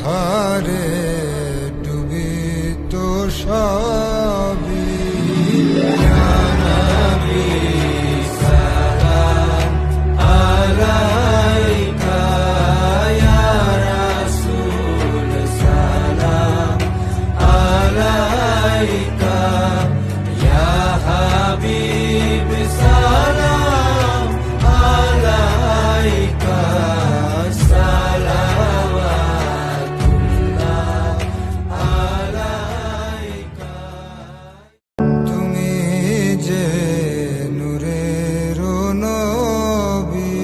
আধারে ডুবিত সবই। ইয়া নবী সালাম আলাইকা, ইয়া রাসূল সালাম আলাইকা, ইয়া হাবিব সালাম আলাইকা, সালাওয়াতুল্লাহ আলাইকা। তুমি যে নূরের নবী,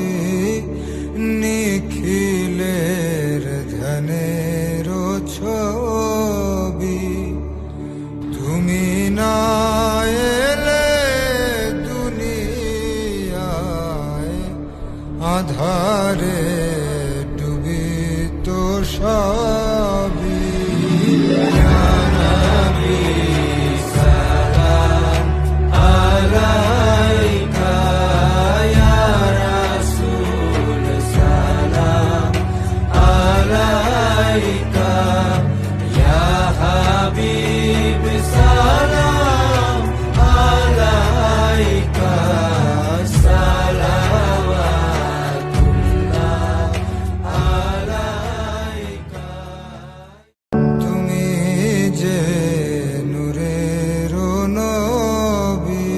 নিখিলের ধ্যানের ছবি। তুমি না এলে দুনিয়ায়, আধারে ডুবিত সবই। ইয়া নবী সালাম আলাইকা, ইয়া রাসূল সালাম আলাইকা, ইয়া হাবিব সালাম আলাইকা, সালাওয়াতুল্লাহ আলাইকা। তুমি যে নূরের নবী,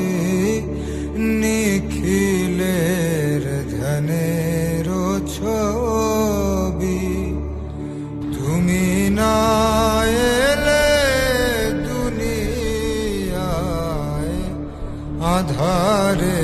নিখিলের ধ্যানের ছবি। তুমি না এলে দুনিয়ায়, আধারে